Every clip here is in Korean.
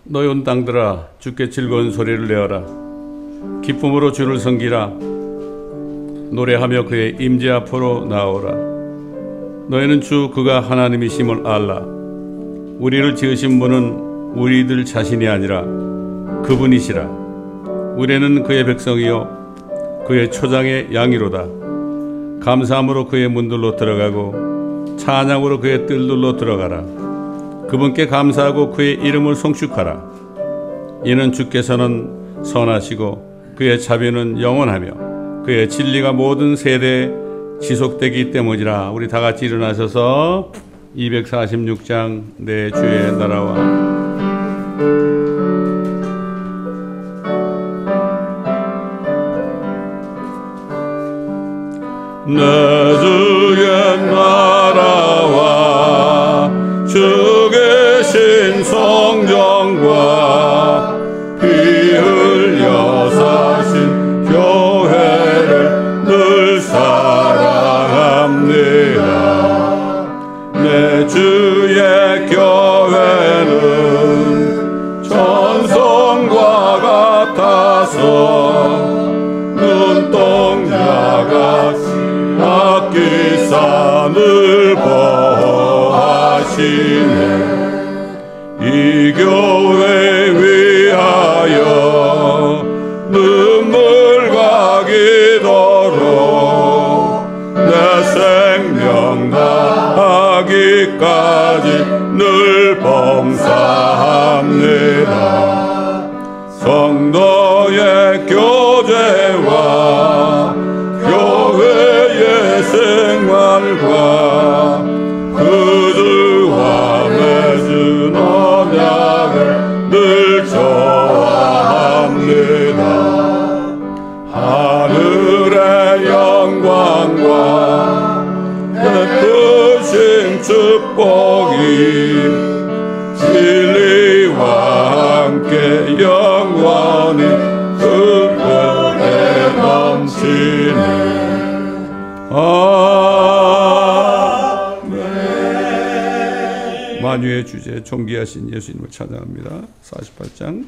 너희 온 땅들아 주께 즐거운 소리를 내어라. 기쁨으로 주를 섬기라. 노래하며 그의 임재 앞으로 나오라. 너희는 주 그가 하나님이심을 알라. 우리를 지으신 분은 우리들 자신이 아니라 그분이시라. 우리는 그의 백성이요 그의 초장의 양이로다. 감사함으로 그의 문들로 들어가고 찬양으로 그의 뜰들로 들어가라. 그분께 감사하고 그의 이름을 송축하라. 이는 주께서는 선하시고 그의 자비는 영원하며 그의 진리가 모든 세대에 지속되기 때문이라. 우리 다 같이 일어나셔서 246장 내 주의 나라와 내 주의 나라와 주 계신 성전과 피 흘려 사신 교회를 늘 사랑합니다. 내 주의 교회는 전성과 같아서 눈동자같이 악기산을 보호하시네. 이 교회 위하여 눈물과 기도로 내 생명 다하기까지 늘 봉사합니다. 성도의 교제와 교회의 생활과 그들과 맺은 언약을 늘 좋아합니다. 하늘의 영광과 베푸신 축복이 진리와 함께 영원히 그분에 넘치네. 아멘. 만유의 주제 존귀하신 예수님을 찬양합니다. 48장.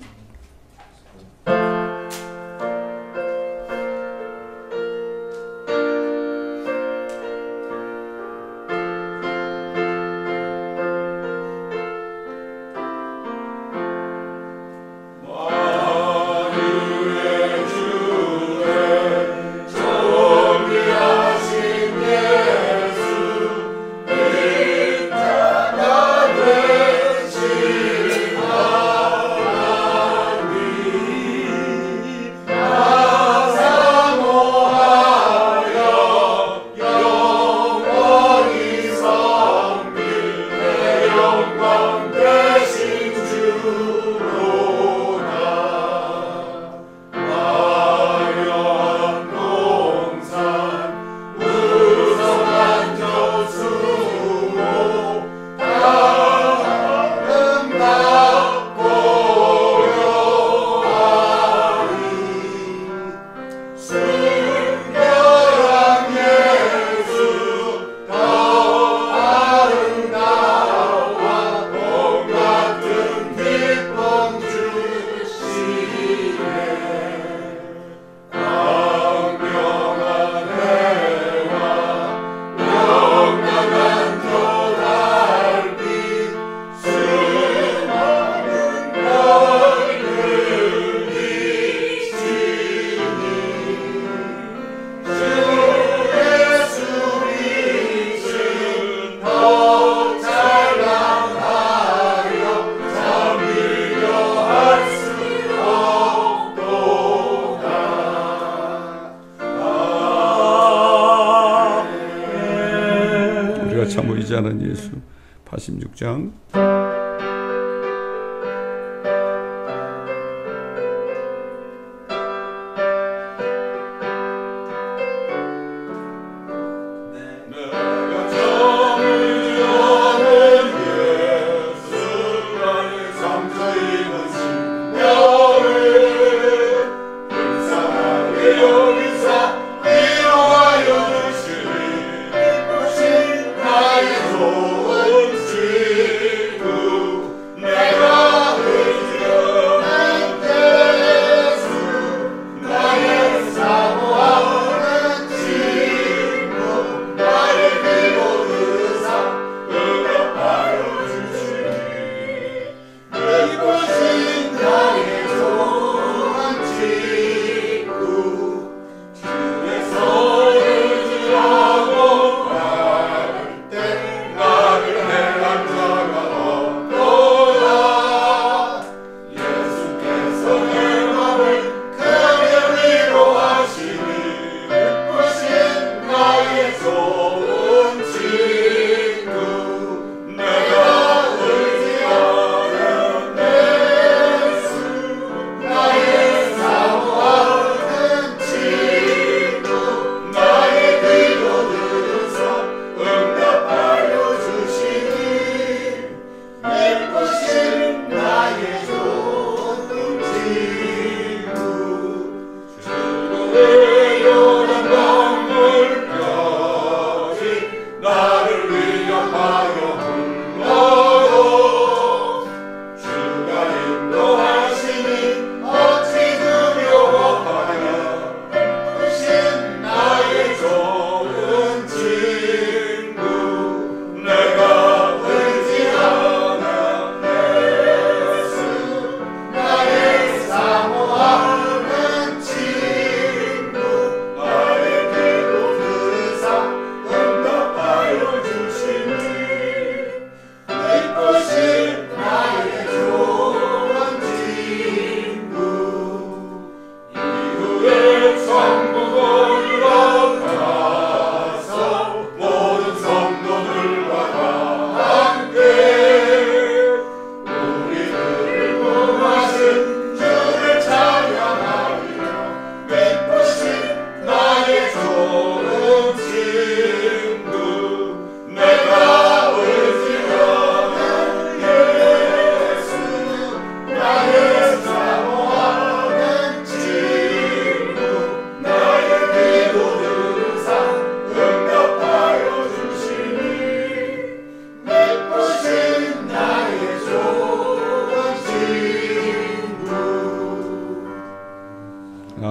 참 의지하는 예수 86장. 좋은 지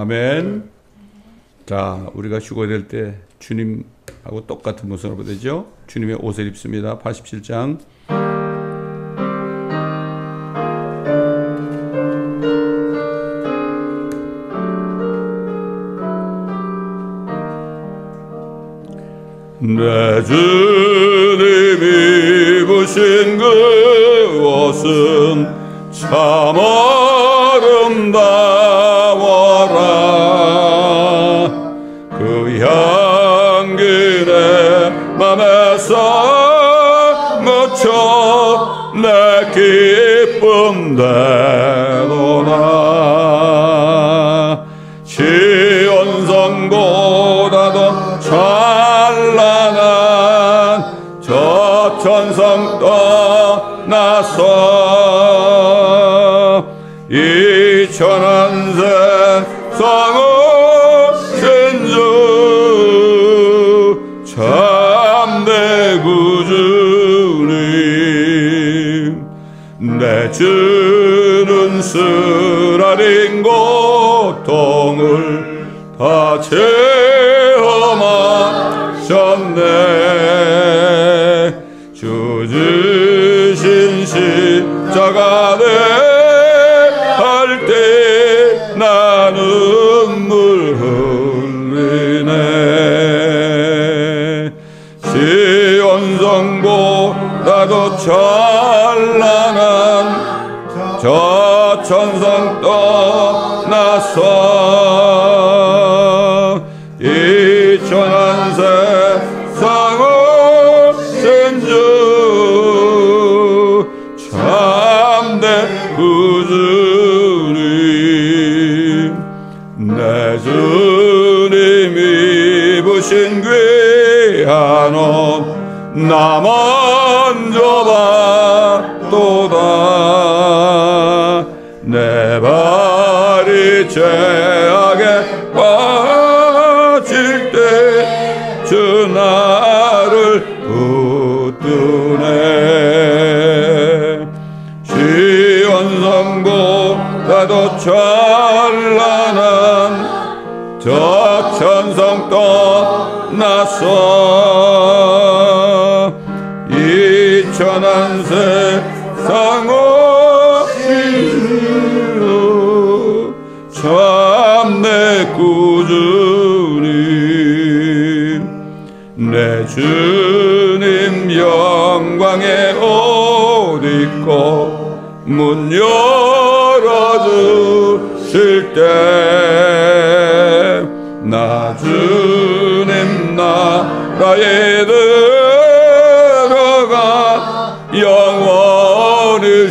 아멘. 자, 우리가 휴거될 때 주님하고 똑같은 모습으로 되죠. 주님의 옷을 입습니다. 87장. 내 주님이 입으신 그 옷은 참 아름다워라. 그 향기 내 맘에서 묻혀 내 기쁨 되도다. 시온성보다도 찬란한 저 천성 떠나서 이 천한 세상 오신 주 참내 구주님. 내 주는 쓰라린 고통을 다 체험하셨네. 주 주신 십자가 대할 때 나 눈물 흘리네. 시온성보다도 찬란한 저 천성 떠나서 이 천한 세상 오신 주 참된 구주님. 내 주님이 입으신 귀한 옷 나 먼저 봤도다. 내 발이 죄악에 빠질 때 주 나를 붙드네. 시온성보다도 찬란한 저 천성 떠나서 이 천한 세상 오신 주 참내 구주님. 내 주님 영광의 옷 입고 문 열어주실 때 나 주님 나라에 들어가 영원히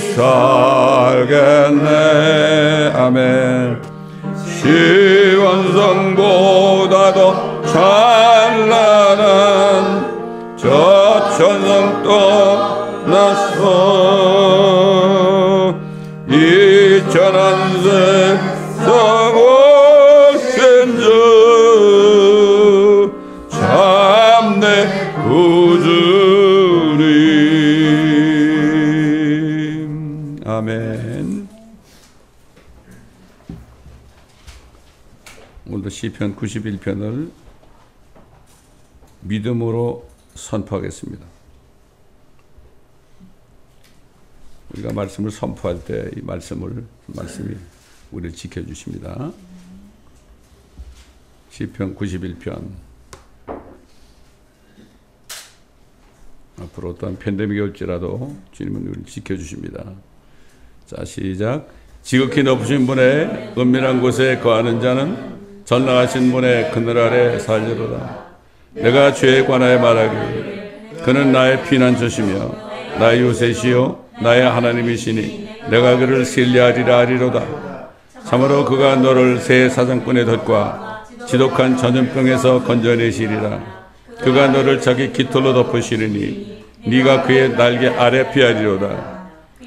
살겠네. 아멘. 시온성보다도 찬란한 저 천성 떠나서 이 천한 세상 오신 주 참내 구주님. 아멘. 오늘도 시편 91편을 믿음으로 선포하겠습니다. 우리가 말씀을 선포할 때 이 말씀이 우리를 지켜주십니다. 시편 91편. 앞으로 어떠한 팬데믹이 올지라도 주님은 우리를 지켜주십니다. 자, 시작. 지극히 높으신 분의 은밀한 곳에 거하는 자는 전능하신 분의 그늘 아래 살리로다. 내가 주에 관하여 말하기를 그는 나의 피난처시며 나의 요새시요 나의 하나님이시니 내가 그를 신뢰하리라 하리로다. 참으로 그가 너를 새 사장꾼의 덫과 지독한 전염병에서 건져내시리라. 그가 너를 자기 깃털로 덮으시리니 네가 그의 날개 아래 피하리로다.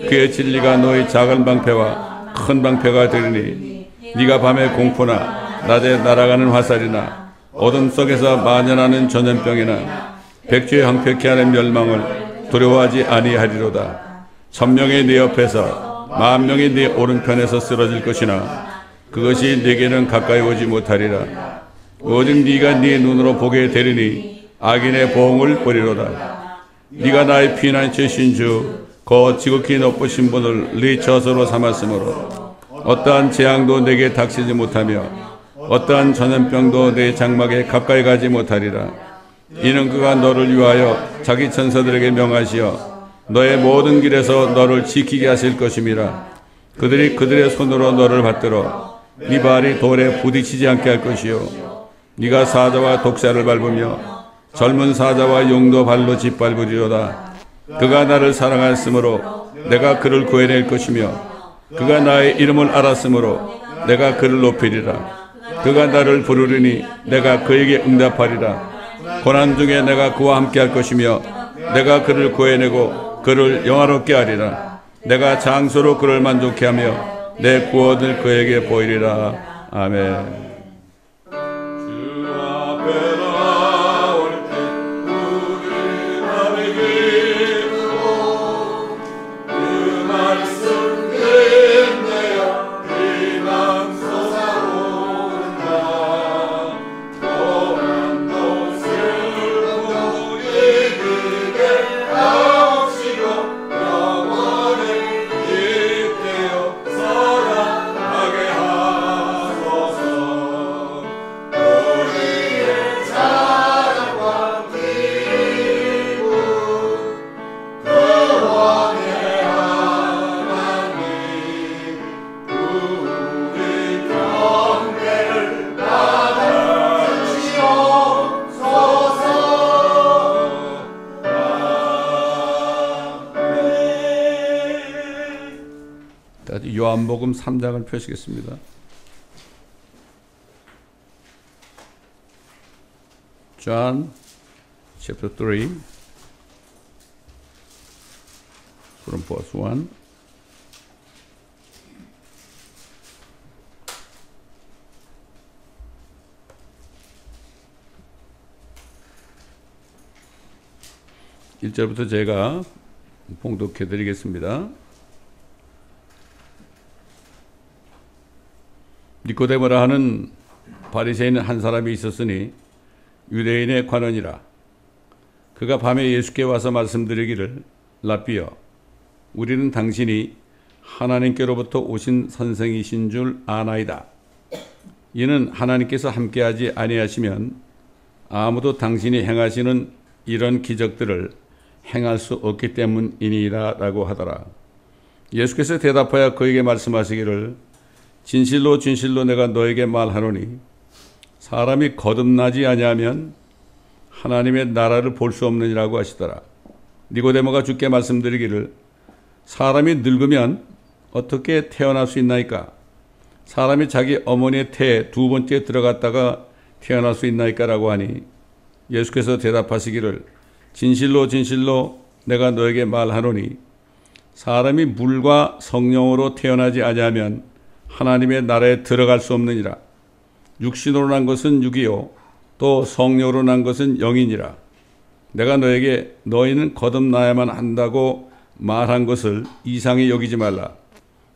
그의 진리가 너의 작은 방패와 큰 방패가 되리니 네가 밤에 공포나 낮에 날아가는 화살이나 어둠 속에서 만연하는 전염병이나 백주에 황폐케 하는 멸망을 두려워하지 아니하리로다. 1000명이 네 옆에서 10,000명이 네 오른편에서 쓰러질 것이나 그것이 네게는 가까이 오지 못하리라. 오직 네가 네 눈으로 보게 되리니 악인의 보응을 보리로다. 네가 나의 피난처신 주 곧 지극히 높으신 분을 네 저소로 삼았으므로 어떠한 재앙도 내게 닥치지 못하며 어떠한 전염병도 내 장막에 가까이 가지 못하리라. 이는 그가 너를 위하여 자기 천사들에게 명하시어 너의 모든 길에서 너를 지키게 하실 것임이라. 그들이 그들의 손으로 너를 받들어 네 발이 돌에 부딪히지 않게 할 것이요 네가 사자와 독사를 밟으며 젊은 사자와 용도 발로 짓밟으리로다. 그가 나를 사랑하였으므로 내가 그를 구해낼 것이며 그가 나의 이름을 알았으므로 내가 그를 높이리라. 그가 나를 부르리니 내가 그에게 응답하리라. 고난 중에 내가 그와 함께 할 것이며 내가 그를 구해내고 그를 영화롭게 하리라. 내가 장소로 그를 만족케 하며 내 구원을 그에게 보이리라. 아멘. 요한복음 3장을 펴시겠습니다. John chapter 3 from verse 1. (1절부터) 제가 봉독해 드리겠습니다. 니코데모라 하는 바리새인 한 사람이 있었으니 유대인의 관원이라. 그가 밤에 예수께 와서 말씀드리기를 랍비여, 우리는 당신이 하나님께로부터 오신 선생이신 줄 아나이다. 이는 하나님께서 함께하지 아니하시면 아무도 당신이 행하시는 이런 기적들을 행할 수 없기 때문이니라 라고 하더라. 예수께서 대답하여 그에게 말씀하시기를 진실로 진실로 내가 너에게 말하노니 사람이 거듭나지 아니하면 하나님의 나라를 볼 수 없느니라고 하시더라. 니고데모가 주께 말씀드리기를 사람이 늙으면 어떻게 태어날 수 있나이까? 사람이 자기 어머니의 태에 두 번째 들어갔다가 태어날 수 있나이까? 라고 하니 예수께서 대답하시기를 진실로 진실로 내가 너에게 말하노니 사람이 물과 성령으로 태어나지 아니하면 하나님의 나라에 들어갈 수 없느니라. 육신으로 난 것은 육이요 또 성령으로 난 것은 영이니라. 내가 너에게 너희는 거듭나야만 한다고 말한 것을 이상히 여기지 말라.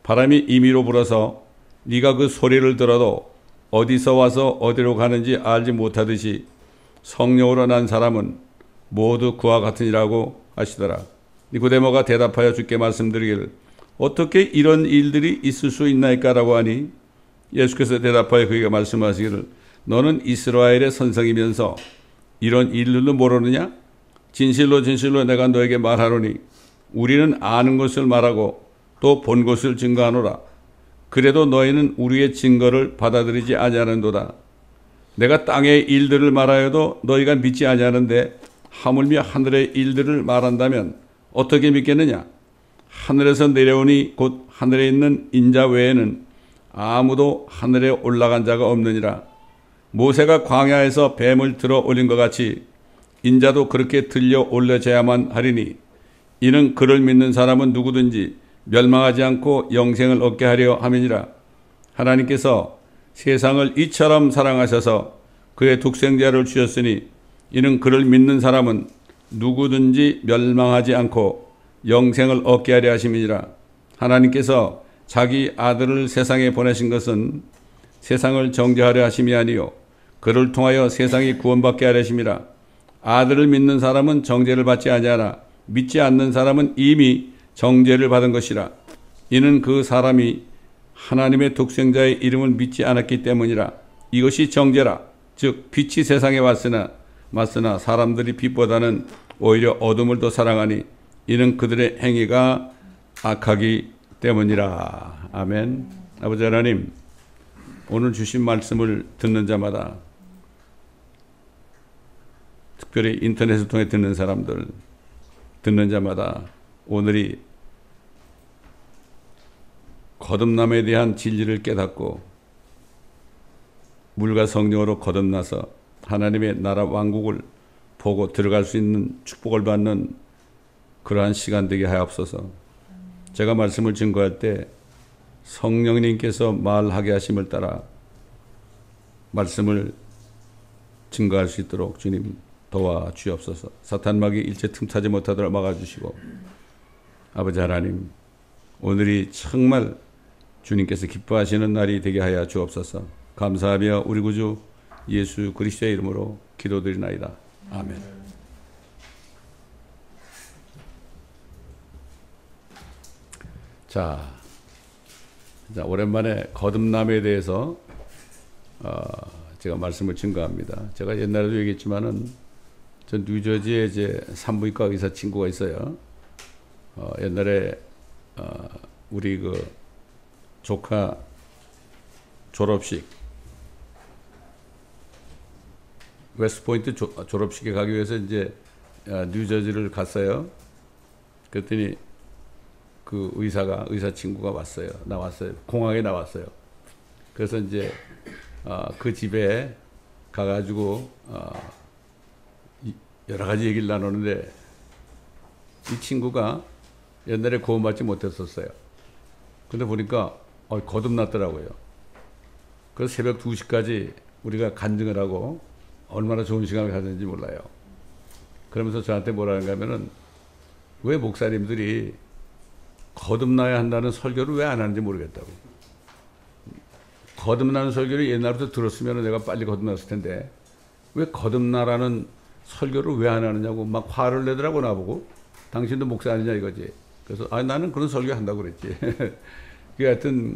바람이 임의로 불어서 네가 그 소리를 들어도 어디서 와서 어디로 가는지 알지 못하듯이 성령으로 난 사람은 모두 그와 같으니라고 하시더라. 니고데모가 대답하여 주께 말씀드리기를 어떻게 이런 일들이 있을 수 있나이까? 라고 하니 예수께서 대답하여 그에게 말씀하시기를 너는 이스라엘의 선생이면서 이런 일들도 모르느냐? 진실로 진실로 내가 너에게 말하노니 우리는 아는 것을 말하고 또 본 것을 증거하노라. 그래도 너희는 우리의 증거를 받아들이지 아니하는도다. 내가 땅의 일들을 말하여도 너희가 믿지 아니하는데 하물며 하늘의 일들을 말한다면 어떻게 믿겠느냐? 하늘에서 내려오니 곧 하늘에 있는 인자 외에는 아무도 하늘에 올라간 자가 없느니라. 모세가 광야에서 뱀을 들어 올린 것 같이 인자도 그렇게 들려 올려져야만 하리니 이는 그를 믿는 사람은 누구든지 멸망하지 않고 영생을 얻게 하려 함이니라. 하나님께서 세상을 이처럼 사랑하셔서 그의 독생자를 주셨으니 이는 그를 믿는 사람은 누구든지 멸망하지 않고 영생을 얻게 하려 하심이니라. 하나님께서 자기 아들을 세상에 보내신 것은 세상을 정죄하려 하심이 아니요 그를 통하여 세상이 구원받게 하려 하심이라. 아들을 믿는 사람은 정죄를 받지 아니하나 믿지 않는 사람은 이미 정죄를 받은 것이라. 이는 그 사람이 하나님의 독생자의 이름을 믿지 않았기 때문이라. 이것이 정죄라. 즉 빛이 세상에 맞으나 사람들이 빛보다는 오히려 어둠을 더 사랑하니 이는 그들의 행위가 악하기 때문이라. 아멘. 아버지 하나님, 오늘 주신 말씀을 듣는 자마다, 특별히 인터넷을 통해 듣는 사람들, 듣는 자마다 오늘이 거듭남에 대한 진리를 깨닫고 물과 성령으로 거듭나서 하나님의 나라 왕국을 보고 들어갈 수 있는 축복을 받는 그러한 시간 되게 하옵소서. 제가 말씀을 증거할 때 성령님께서 말하게 하심을 따라 말씀을 증거할 수 있도록 주님 도와주옵소서. 사탄막이 일체 틈타지 못하도록 막아주시고, 아버지 하나님, 오늘이 정말 주님께서 기뻐하시는 날이 되게 하여 주옵소서. 감사하며 우리 구주 예수 그리스도의 이름으로 기도드리나이다. 아멘. 자, 오랜만에 거듭남에 대해서 제가 말씀을 증거합니다. 제가 옛날에도 얘기했지만은 전 뉴저지에 이제 산부인과 의사 친구가 있어요. 옛날에 우리 그 조카 졸업식, 웨스트포인트 졸업식에 가기 위해서 이제 뉴저지를 갔어요. 그랬더니 그 의사 친구가 나왔어요. 공항에 나왔어요. 그래서 이제 그 집에 가가지고 여러 가지 얘기를 나누는데, 이 친구가 옛날에 구원받지 못했었어요. 근데 보니까 거듭났더라고요. 그래서 새벽 2시까지 우리가 간증을 하고 얼마나 좋은 시간을 가졌는지 몰라요. 그러면서 저한테 뭐라는가 하면은, 왜 목사님들이 거듭나야 한다는 설교를 왜 안 하는지 모르겠다고. 거듭나는 설교를 옛날부터 들었으면 내가 빨리 거듭났을 텐데 왜 거듭나라는 설교를 왜 안 하느냐고 막 화를 내더라고, 나보고. 당신도 목사 아니냐 이거지. 그래서 나는 그런 설교 한다고 그랬지. 그 하여튼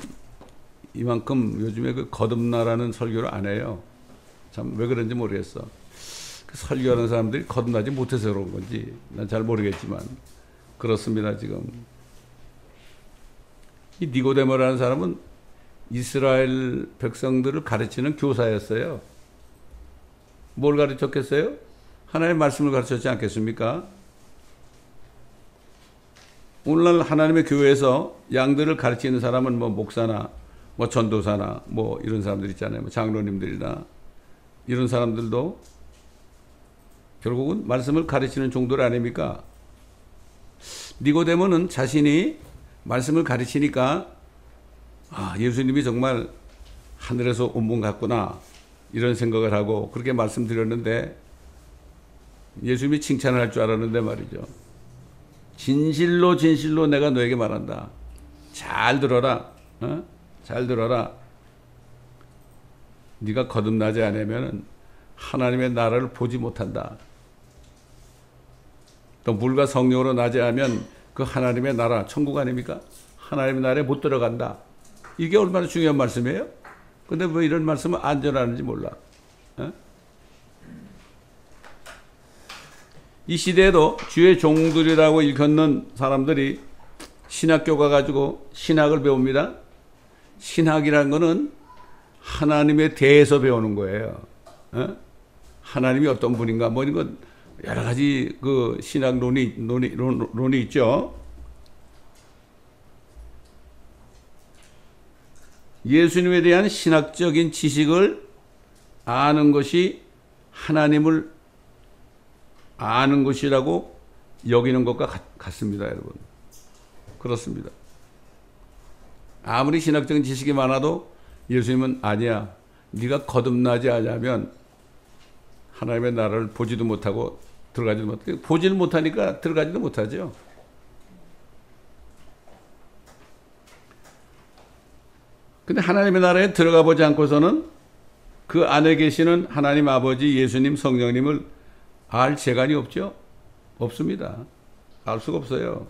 이만큼 요즘에 그 거듭나라는 설교를 안 해요. 참 왜 그런지 모르겠어. 그 설교하는 사람들이 거듭나지 못해서 그런 건지 난 잘 모르겠지만 그렇습니다. 지금 이 니고데모라는 사람은 이스라엘 백성들을 가르치는 교사였어요. 뭘 가르쳤겠어요? 하나님의 말씀을 가르쳤지 않겠습니까? 오늘날 하나님의 교회에서 양들을 가르치는 사람은 뭐 목사나 뭐 전도사나 뭐 이런 사람들 있잖아요. 뭐 장로님들이나 이런 사람들도 결국은 말씀을 가르치는 종들 아닙니까? 니고데모는 자신이 말씀을 가르치니까 예수님이 정말 하늘에서 온 분 같구나 이런 생각을 하고 그렇게 말씀드렸는데, 예수님이 칭찬을 할 줄 알았는데 말이죠. 진실로 진실로 내가 너에게 말한다. 잘 들어라. 잘 들어라. 네가 거듭나지 않으면 하나님의 나라를 보지 못한다. 또 물과 성령으로 나지 않으면 그 하나님의 나라, 천국 아닙니까? 하나님의 나라에 못 들어간다. 이게 얼마나 중요한 말씀이에요? 근데 왜 이런 말씀을 안 전하는지 몰라. 이 시대에도 주의 종들이라고 일컫는 사람들이 신학교 가가지고 신학을 배웁니다. 신학이라는 거는 하나님에 대해서 배우는 거예요. 하나님이 어떤 분인가, 뭐 이런 건 여러 가지 그 신학 론이 있죠. 예수님에 대한 신학적인 지식을 아는 것이 하나님을 아는 것이라고 여기는 것과 같습니다, 여러분. 그렇습니다. 아무리 신학적인 지식이 많아도 예수님은 아니야. 네가 거듭나지 않으면 하나님의 나라를 보지도 못하고 들어가지도 못하고, 보지를 못하니까 들어가지도 못하죠. 근데 하나님의 나라에 들어가 보지 않고서는 그 안에 계시는 하나님 아버지, 예수님, 성령님을 알 재간이 없죠? 없습니다. 알 수가 없어요.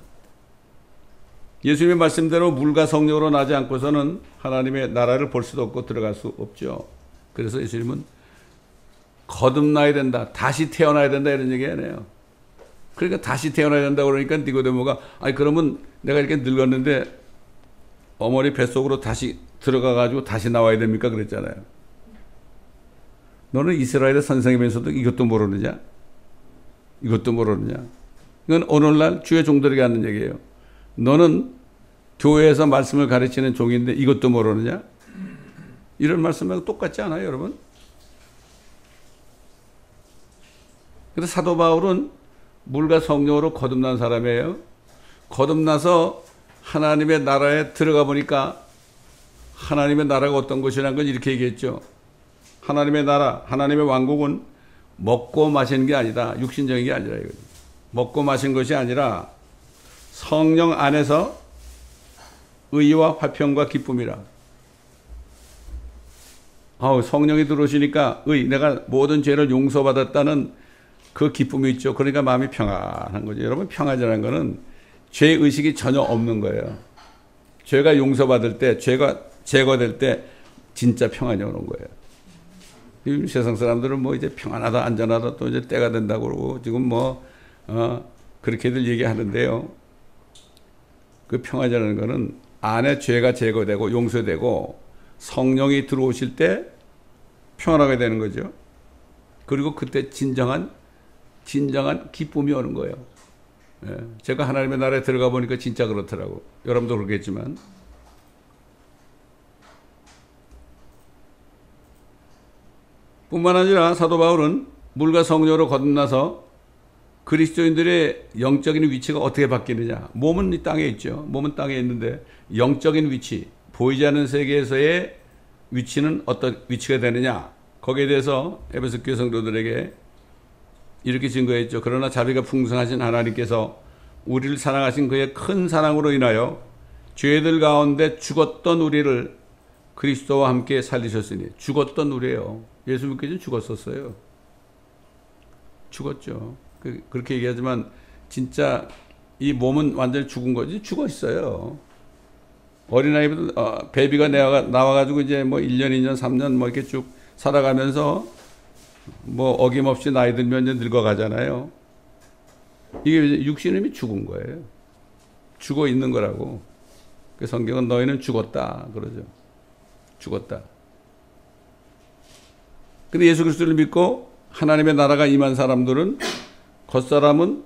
예수님의 말씀대로 물과 성령으로 나지 않고서는 하나님의 나라를 볼 수도 없고 들어갈 수 없죠. 그래서 예수님은 거듭나야 된다, 다시 태어나야 된다 이런 얘기 하네요. 그러니까 다시 태어나야 된다 그러니까 니고데모가 아니 그러면 내가 이렇게 늙었는데 어머니 뱃속으로 다시 들어가가지고 다시 나와야 됩니까? 그랬잖아요. 너는 이스라엘의 선생이면서도 이것도 모르느냐? 이것도 모르느냐? 이건 오늘날 주의 종들에게 하는 얘기예요. 너는 교회에서 말씀을 가르치는 종인데 이것도 모르느냐? 이런 말씀하고 똑같지 않아요, 여러분? 그래서 사도 바울은 물과 성령으로 거듭난 사람이에요. 거듭나서 하나님의 나라에 들어가 보니까 하나님의 나라가 어떤 것이라는 건 이렇게 얘기했죠. 하나님의 나라, 하나님의 왕국은 먹고 마시는 게 아니다. 육신적인 게 아니라 이거죠. 먹고 마신 것이 아니라 성령 안에서 의와 화평과 기쁨이라. 성령이 들어오시니까 내가 모든 죄를 용서받았다는 그 기쁨이 있죠. 그러니까 마음이 평안한 거죠. 여러분, 평안이라는 거는 죄의식이 전혀 없는 거예요. 죄가 용서받을 때, 죄가 제거될 때 진짜 평안이 오는 거예요. 세상 사람들은 뭐 이제 평안하다, 안전하다, 또 이제 때가 된다고 그러고 지금 그렇게들 얘기하는데요. 그 평안이라는 거는 안에 죄가 제거되고 용서되고 성령이 들어오실 때 평안하게 되는 거죠. 그리고 그때 진정한 기쁨이 오는 거예요. 제가 하나님의 나라에 들어가 보니까 진짜 그렇더라고. 여러분도 그렇겠지만. 뿐만 아니라 사도 바울은 물과 성령으로 거듭나서 그리스도인들의 영적인 위치가 어떻게 바뀌느냐. 몸은 이 땅에 있죠. 몸은 땅에 있는데 영적인 위치, 보이지 않는 세계에서의 위치는 어떤 위치가 되느냐. 거기에 대해서 에베소 교회 성도들에게 이렇게 증거했죠. 그러나 자비가 풍성하신 하나님께서 우리를 사랑하신 그의 큰 사랑으로 인하여 죄들 가운데 죽었던 우리를 그리스도와 함께 살리셨으니. 죽었던 우리예요. 예수 믿기 전 죽었었어요. 죽었죠. 그렇게 얘기하지만 진짜 이 몸은 완전히 죽은 거지. 죽어 있어요. 어린아이들 베비가 나와가지고 이제 뭐 1년, 2년, 3년 뭐 이렇게 쭉 살아가면서 뭐 어김없이 나이 들면 이제 늙어가잖아요. 이게 육신의 힘이 죽은 거예요. 죽어 있는 거라고. 그 성경은 너희는 죽었다 그러죠. 죽었다. 근데 예수 그리스도를 믿고 하나님의 나라가 임한 사람들은 겉사람은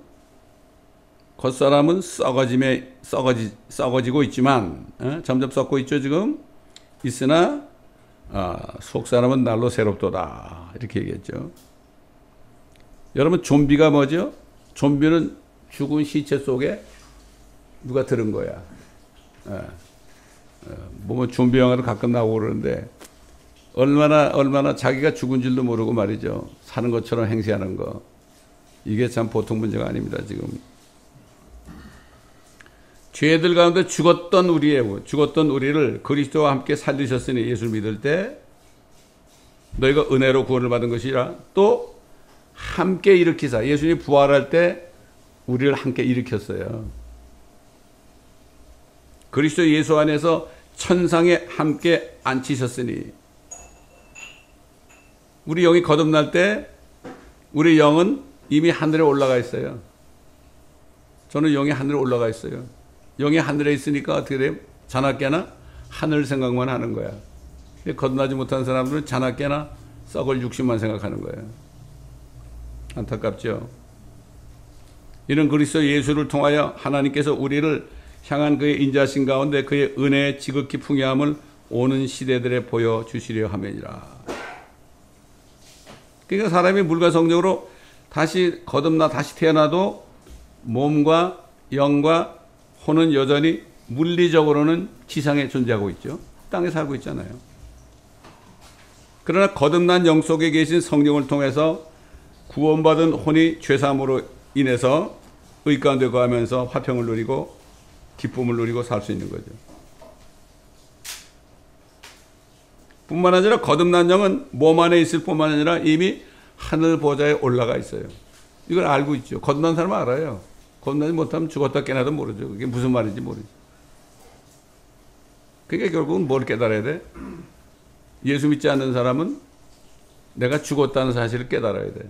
썩어지고 있지만 점점 썩고 있죠 지금. 있으나 속사람은 날로 새롭도다 이렇게 얘기했죠. 여러분, 좀비가 뭐죠? 좀비는 죽은 시체 속에 누가 들은 거야. 뭐 좀비 영화도 가끔 나오고 그러는데 얼마나 자기가 죽은 줄도 모르고 말이죠. 사는 것처럼 행세하는 거. 이게 참 보통 문제가 아닙니다, 지금. 죄들 가운데 죽었던 우리를 그리스도와 함께 살리셨으니 예수를 믿을 때 너희가 은혜로 구원을 받은 것이라 또 함께 일으키사. 예수님이 부활할 때 우리를 함께 일으켰어요. 그리스도 예수 안에서 천상에 함께 앉히셨으니. 우리 영이 거듭날 때 우리 영은 이미 하늘에 올라가 있어요. 저는 영이 하늘에 올라가 있어요. 영이 하늘에 있으니까 어떻게 돼요? 자나깨나 하늘 생각만 하는 거야. 거듭나지 못한 사람들은 자나깨나 썩을 육신만 생각하는 거예요. 안타깝죠. 이런 그리스도 예수를 통하여 하나님께서 우리를 향한 그의 인자신 가운데 그의 은혜의 지극히 풍요함을 오는 시대들에 보여주시려 함이니라. 그러니까 사람이 물과 성령으로 다시 거듭나 다시 태어나도 몸과 영과 혼은 여전히 물리적으로는 지상에 존재하고 있죠. 땅에 살고 있잖아요. 그러나 거듭난 영 속에 계신 성령을 통해서 구원받은 혼이 죄사함으로 인해서 의 가운데 거하면서 화평을 누리고 기쁨을 누리고 살 수 있는 거죠. 뿐만 아니라 거듭난 영은 몸 안에 있을 뿐만 아니라 이미 하늘 보좌에 올라가 있어요. 이걸 알고 있죠. 거듭난 사람은 알아요. 거듭나지 못하면 죽었다 깨나도 모르죠. 그게 무슨 말인지 모르죠. 그러니까 결국은 뭘 깨달아야 돼? 예수 믿지 않는 사람은 내가 죽었다는 사실을 깨달아야 돼.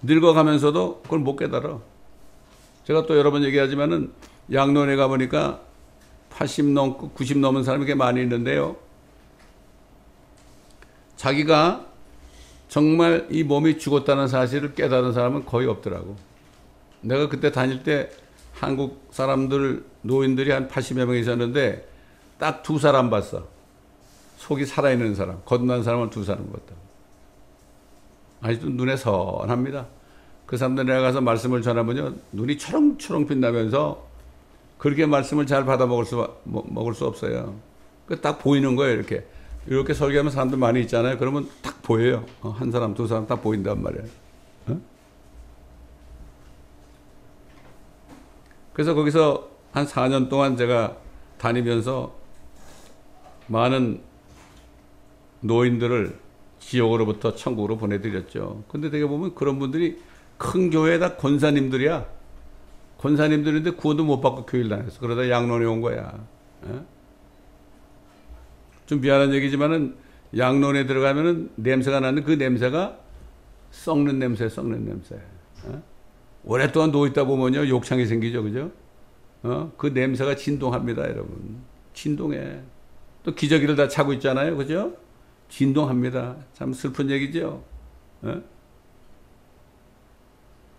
늙어가면서도 그걸 못 깨달아. 제가 또 여러 번 얘기하지만은 양론에 가보니까 80 넘고 90 넘은 사람이 꽤 많이 있는데요. 자기가 정말 이 몸이 죽었다는 사실을 깨달은 사람은 거의 없더라고. 내가 그때 다닐 때 한국 사람들, 노인들이 한 80여 명 있었는데 딱 2사람 봤어. 속이 살아있는 사람, 거듭난 사람은 2사람 봤다. 아직도 눈에 선합니다. 그 사람들 내가 가서 말씀을 전하면요, 눈이 초롱초롱 빛나면서 그렇게 말씀을 잘 받아 먹을 수 없어요. 그 딱 보이는 거예요, 이렇게. 이렇게 설교하면 사람들 많이 있잖아요. 그러면 딱 보여요. 한 사람, 2사람 딱 보인단 말이에요. 어? 그래서 거기서 한 4년 동안 제가 다니면서 많은 노인들을 지옥으로부터 천국으로 보내드렸죠. 근데 되게 보면 그런 분들이 큰 교회에다 권사님들이야. 권사님들인데 구원도 못 받고 교회를 다녔어. 그러다 양론에 온 거야. 좀 미안한 얘기지만은 양론에 들어가면은 냄새가 나는 그 냄새가 썩는 냄새, 썩는 냄새. 오랫동안 누워있다 보면요, 욕창이 생기죠. 그죠? 그 냄새가 진동합니다, 여러분. 진동해. 또 기저귀를 다 차고 있잖아요. 그죠? 진동합니다. 참 슬픈 얘기죠.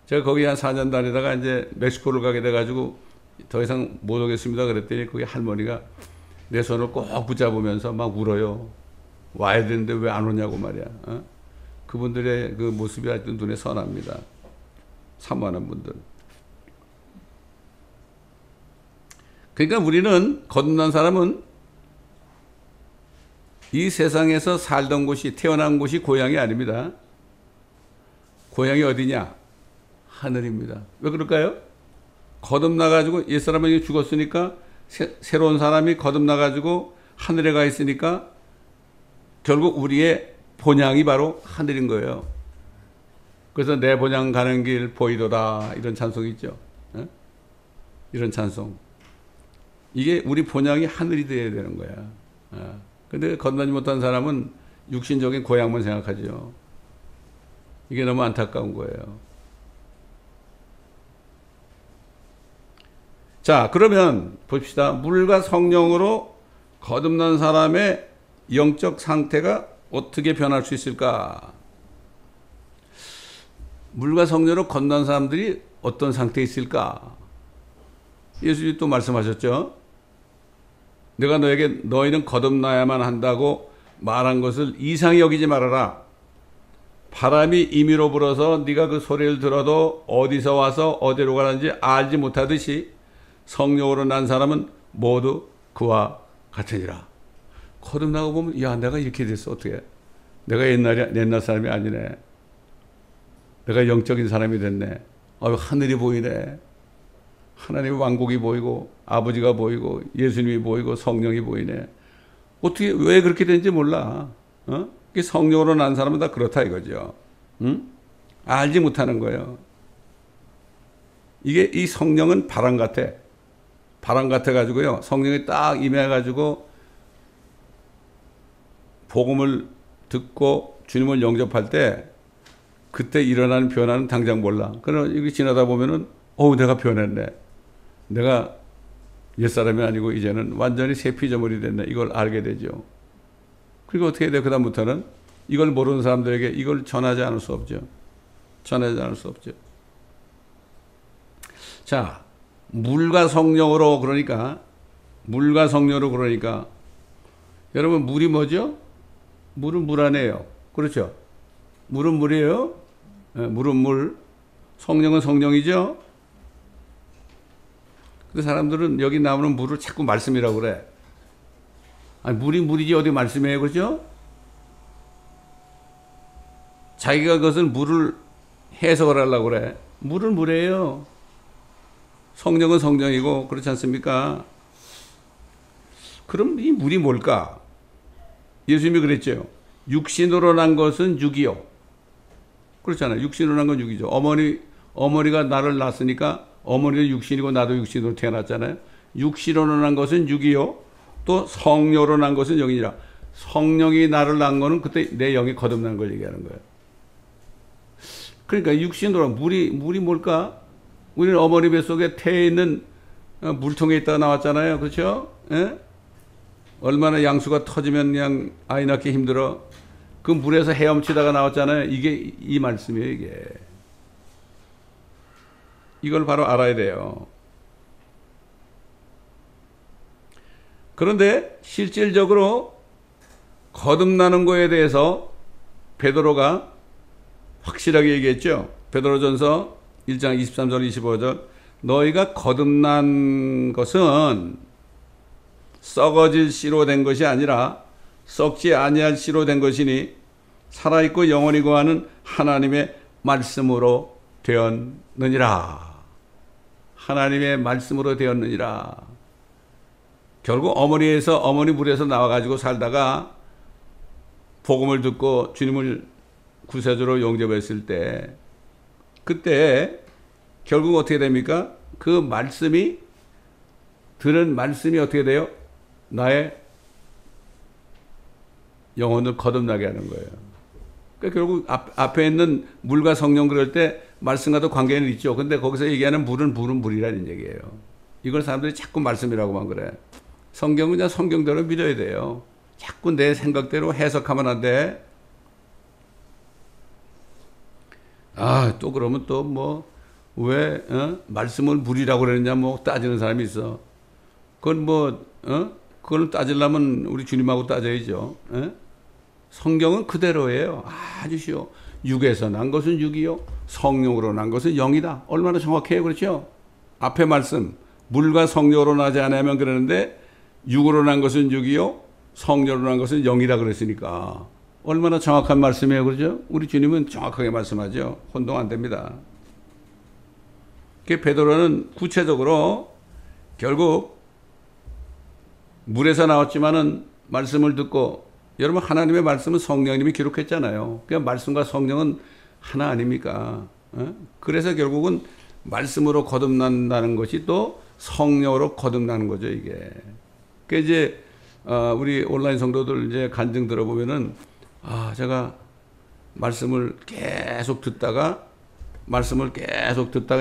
제가 거기 한 4년 다니다가 이제 멕시코를 가게 돼가지고 더 이상 못 오겠습니다. 그랬더니 거기 할머니가 내 손을 꼭 붙잡으면서 막 울어요. 와야 되는데 왜 안 오냐고 말이야. 그분들의 그 모습이 아직도 눈에 선합니다. 사모하는 분들. 그러니까 우리는, 거듭난 사람은 이 세상에서 살던 곳이, 태어난 곳이 고향이 아닙니다. 고향이 어디냐? 하늘입니다. 왜 그럴까요? 거듭나가지고 옛사람이 죽었으니까 새로운 사람이 거듭나가지고 하늘에 가 있으니까 결국 우리의 본향이 바로 하늘인 거예요. 그래서 내 본향 가는 길 보이도다, 이런 찬송이 있죠. 이런 찬송. 이게 우리 본향이 하늘이 되어야 되는 거야. 근데 거듭나지 못한 사람은 육신적인 고향만 생각하죠. 이게 너무 안타까운 거예요. 자, 그러면 봅시다. 물과 성령으로 거듭난 사람의 영적 상태가 어떻게 변할 수 있을까? 물과 성령으로 거듭난 사람들이 어떤 상태에 있을까? 예수님이 또 말씀하셨죠. 내가 너에게 너희는 거듭나야만 한다고 말한 것을 이상히 여기지 말아라. 바람이 임의로 불어서 네가 그 소리를 들어도 어디서 와서 어디로 가는지 알지 못하듯이 성령으로 난 사람은 모두 그와 같으니라. 거듭나고 보면, 야, 내가 이렇게 됐어. 어떻게? 내가 옛날 사람이 아니네. 내가 영적인 사람이 됐네. 하늘이 보이네. 하나님의 왕국이 보이고 아버지가 보이고 예수님이 보이고 성령이 보이네. 어떻게, 왜 그렇게 된지 몰라. 성령으로 난 사람은 다 그렇다 이거죠. 응? 알지 못하는 거예요. 이게, 이 성령은 바람 같아. 바람 같아가지고요, 성령이 딱 임해가지고 복음을 듣고 주님을 영접할 때 그때 일어나는 변화는 당장 몰라. 그러나 이게 지나다 보면은, 내가 변했네. 내가 옛사람이 아니고 이제는 완전히 새 피조물이 됐네. 이걸 알게 되죠. 그리고 어떻게 해야 돼? 그다음부터는 이걸 모르는 사람들에게 이걸 전하지 않을 수 없죠. 전하지 않을 수 없죠. 자, 물과 성령으로, 그러니까 여러분, 물이 뭐죠? 물은 물 안에요. 그렇죠? 물은 물이에요. 물은 물. 성령은 성령이죠. 근데 사람들은 여기 나오는 물을 자꾸 말씀이라고 그래. 아니, 물이 물이지 어디 말씀이에요. 그렇죠? 자기가 그것을 물을 해석을 하려고 그래. 물은 물이에요. 성령은 성령이고, 그렇지 않습니까? 그럼 이 물이 뭘까? 예수님이 그랬죠. 육신으로 난 것은 육이요. 그렇잖아요. 육신으로 난 건 육이죠. 어머니가 나를 낳았으니까 어머니도 육신이고 나도 육신으로 태어났잖아요. 육신으로 난 것은 육이요. 또 성령으로 난 것은 영이니라. 성령이 나를 낳은 거는 그때 내 영이 거듭난 걸 얘기하는 거예요. 그러니까 육신으로 물이 뭘까? 우리는 어머니 뱃속에 태에 있는 물통에 있다가 나왔잖아요. 그렇죠? 예? 얼마나 양수가 터지면 그냥 아이 낳기 힘들어. 그 물에서 헤엄치다가 나왔잖아요. 이게 이 말씀이에요, 이게. 이걸 바로 알아야 돼요. 그런데 실질적으로 거듭나는 거에 대해서 베드로가 확실하게 얘기했죠. 베드로전서 1장 23절 25절 너희가 거듭난 것은 썩어질 씨로 된 것이 아니라 썩지 아니할 씨로 된 것이니 살아있고 영원히 거하는 하나님의 말씀으로 되었느니라. 하나님의 말씀으로 되었느니라. 결국 어머니 물에서 나와가지고 살다가 복음을 듣고 주님을 구세주로 영접했을 때 그때 결국 어떻게 됩니까? 그 말씀이 들은 말씀이 어떻게 돼요? 나의 영혼을 거듭나게 하는 거예요. 그러니까 결국 앞에 있는 물과 성령 그럴 때 말씀과도 관계는 있죠. 근데 거기서 얘기하는 물은 물이라는 얘기예요. 이걸 사람들이 자꾸 말씀이라고만 그래. 성경은 그냥 성경대로 믿어야 돼요. 자꾸 내 생각대로 해석하면 안 돼. 또 그러면 또 왜 말씀을 물이라고 그러느냐 따지는 사람이 있어. 그건 그걸 따지려면 우리 주님하고 따져야죠. 성경은 그대로예요. 아주 쉬워. 육에서 난 것은 육이요. 성령으로 난 것은 영이다. 얼마나 정확해요. 그렇죠? 앞에 말씀. 물과 성령으로 나지 않으면 그러는데 육으로 난 것은 육이요. 성령으로 난 것은 영이다 그랬으니까. 얼마나 정확한 말씀이에요. 그렇죠? 우리 주님은 정확하게 말씀하죠. 혼동 안 됩니다. 베드로는 구체적으로 결국 물에서 나왔지만은 말씀을 듣고 여러분 하나님의 말씀은 성령님이 기록했잖아요. 그냥 말씀과 성령은 하나 아닙니까? 그래서 결국은 말씀으로 거듭난다는 것이 또 성령으로 거듭나는 거죠, 이게. 그 이제 우리 온라인 성도들 이제 간증 들어보면은 제가 말씀을 계속 듣다가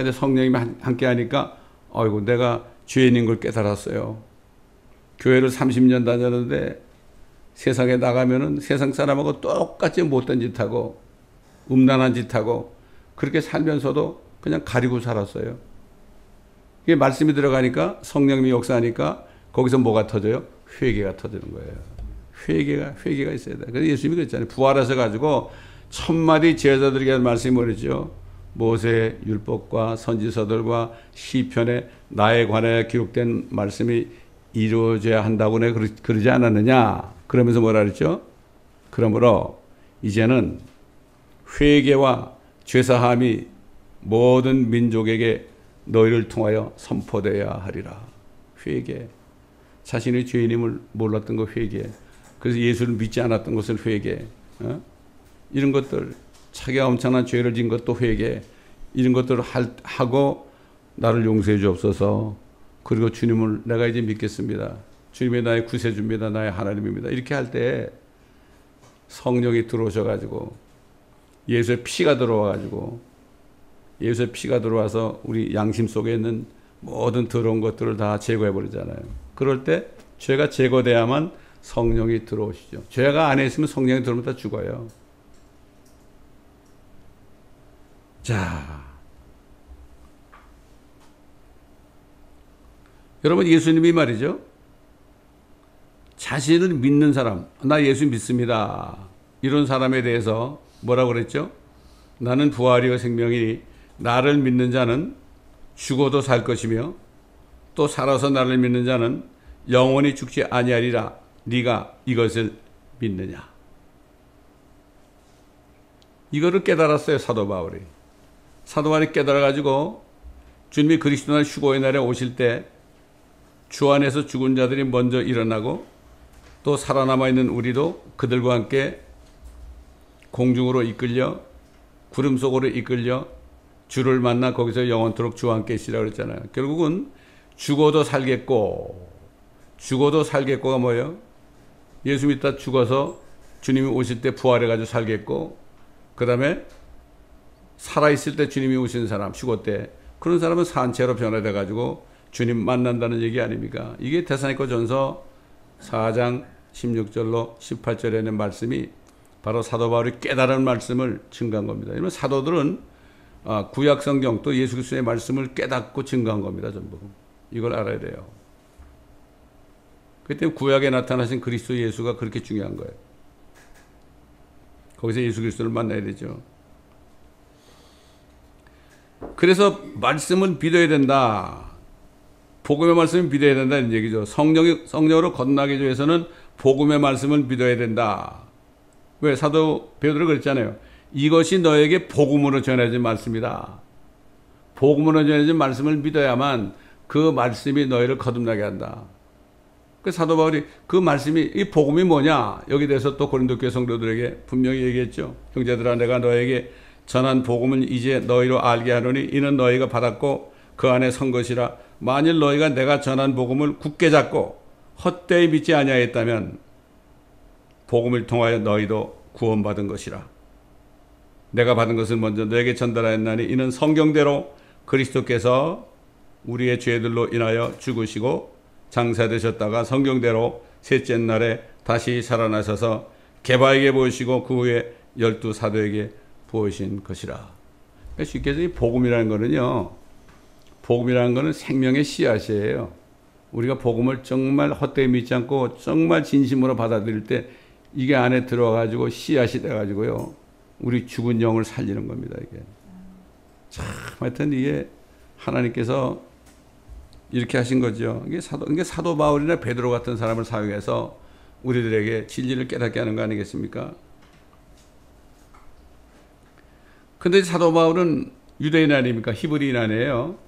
이제 성령님이 함께 하니까 아이고 내가 죄인인 걸 깨달았어요. 교회를 30년 다녔는데 세상에 나가면은 세상 사람하고 똑같이 못된 짓 하고 음란한 짓 하고 그렇게 살면서도 그냥 가리고 살았어요. 이게 말씀이 들어가니까 성령님이 역사하니까 거기서 뭐가 터져요? 회개가 터지는 거예요. 회개가 있어야 돼. 그래서 예수님이 그랬잖아요. 부활하셔 가지고 1000마디 제자들에게 한 말씀이 뭐랬죠? 모세의 율법과 선지서들과 시편에 나에 관하여 기록된 말씀이 이루어져야 한다고 내가 그러지 않았느냐? 그러면서 뭐라 그랬죠? 그러므로 이제는 회개와 죄사함이 모든 민족에게 너희를 통하여 선포되어야 하리라. 회개. 자신의 죄인임을 몰랐던 거 회개. 그래서 예수를 믿지 않았던 것을 회개. 이런 것들, 자기가 엄청난 죄를 진 것도 회개. 이런 것들을 하고 나를 용서해 주옵소서. 그리고 주님을 내가 이제 믿겠습니다. 주님이 나의 구세주입니다. 나의 하나님입니다. 이렇게 할 때 성령이 들어오셔가지고 예수의 피가 들어와가지고 예수의 피가 들어와서 우리 양심 속에 있는 모든 더러운 것들을 다 제거해 버리잖아요. 그럴 때 죄가 제거돼야만 성령이 들어오시죠. 죄가 안에 있으면 성령이 들어오면 다 죽어요. 자, 여러분 예수님이 말이죠. 자신을 믿는 사람, 나 예수 믿습니다. 이런 사람에 대해서 뭐라고 그랬죠? 나는 부활이요 생명이니 나를 믿는 자는 죽어도 살 것이며 또 살아서 나를 믿는 자는 영원히 죽지 아니하리라. 네가 이것을 믿느냐? 이거를 깨달았어요. 사도 바울이. 사도 바울이 깨달아가지고 주님이 그리스도 날 휴거의 날에 오실 때 주 안에서 죽은 자들이 먼저 일어나고 또 살아남아 있는 우리도 그들과 함께 공중으로 이끌려 구름 속으로 이끌려 주를 만나 거기서 영원토록 주와 함께 있으리라 그랬잖아요. 결국은 죽어도 살겠고가 뭐예요? 예수 믿다 죽어서 주님이 오실 때 부활해가지고 살겠고, 그 다음에 살아있을 때 주님이 오시는 사람, 죽을 때 그런 사람은 산채로 변화돼가지고 주님 만난다는 얘기 아닙니까? 이게 데살로니가 전서 4장 16절로 18절에 있는 말씀이 바로 사도 바울이 깨달은 말씀을 증거한 겁니다. 이러면 사도들은 구약 성경 또 예수 그리스도의 말씀을 깨닫고 증거한 겁니다. 전부 이걸 알아야 돼요. 그렇기 때문에 구약에 나타나신 그리스도 예수가 그렇게 중요한 거예요. 거기서 예수 그리스도를 만나야 되죠. 그래서 말씀을 믿어야 된다. 복음의 말씀을 믿어야 된다는 얘기죠. 성령으로 거듭나기 위해서는 복음의 말씀을 믿어야 된다. 왜? 사도 베드로가 그랬잖아요. 이것이 너에게 복음으로 전해진 말씀이다. 복음으로 전해진 말씀을 믿어야만 그 말씀이 너희를 거듭나게 한다. 그 사도 바울이 그 말씀이, 이 복음이 뭐냐? 여기 대해서 또 고린도 교회 성도들에게 분명히 얘기했죠. 형제들아, 내가 너에게 전한 복음을 이제 너희로 알게 하노니 이는 너희가 받았고 그 안에 선 것이라. 만일 너희가 내가 전한 복음을 굳게 잡고 헛되이 믿지 아니하였다면 복음을 통하여 너희도 구원받은 것이라. 내가 받은 것을 먼저 너에게 전달하였나니 이는 성경대로 그리스도께서 우리의 죄들로 인하여 죽으시고 장사되셨다가 성경대로 셋째 날에 다시 살아나셔서 게바에게 보이시고 그 후에 12 사도에게 보이신 것이라. 그러니까 쉽게 해서 이 복음이라는 거는요, 복음이라는 거는 생명의 씨앗이에요. 우리가 복음을 정말 헛되이 믿지 않고 정말 진심으로 받아들일 때 이게 안에 들어가지고 씨앗이 돼가지고요, 우리 죽은 영을 살리는 겁니다. 이게 참, 하여튼 이게 하나님께서 이렇게 하신 거죠. 이게 사도 바울이나 베드로 같은 사람을 사용해서 우리들에게 진리를 깨닫게 하는 거 아니겠습니까? 근데 사도 바울은 유대인 아닙니까? 히브리인 아니에요.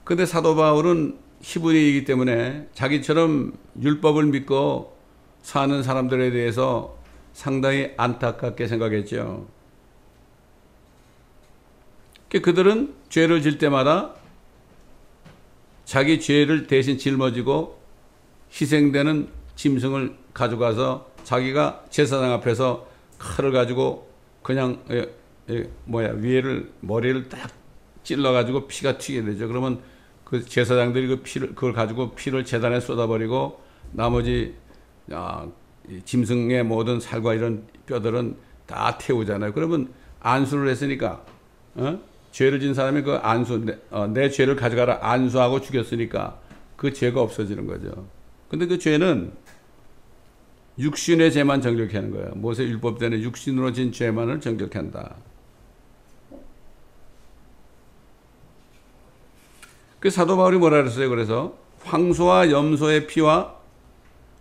근데 사도 바울은 히브리이기 때문에 자기처럼 율법을 믿고 사는 사람들에 대해서 상당히 안타깝게 생각했죠. 그들은 죄를 질 때마다 자기 죄를 대신 жил머지고 희생되는 짐승을 가져가서 자기가 제사장 앞에서 칼을 가지고 그냥 머리를 딱 찔러가지고 피가 튀게 되죠. 그러면 그 제사장들이 그걸 가지고 피를 제단에 쏟아버리고 나머지 짐승의 모든 살과 이런 뼈들은 다 태우잖아요. 그러면 안수를 했으니까, 죄를 진 사람이 그 내 죄를 가져가라 안수하고 죽였으니까 그 죄가 없어지는 거죠. 근데 그 죄는 육신의 죄만 정결케 하는 거예요. 모세 율법 때는 육신으로 진 죄만을 정결케 한다. 그 사도 바울이 뭐라 그랬어요? 그래서 황소와 염소의 피와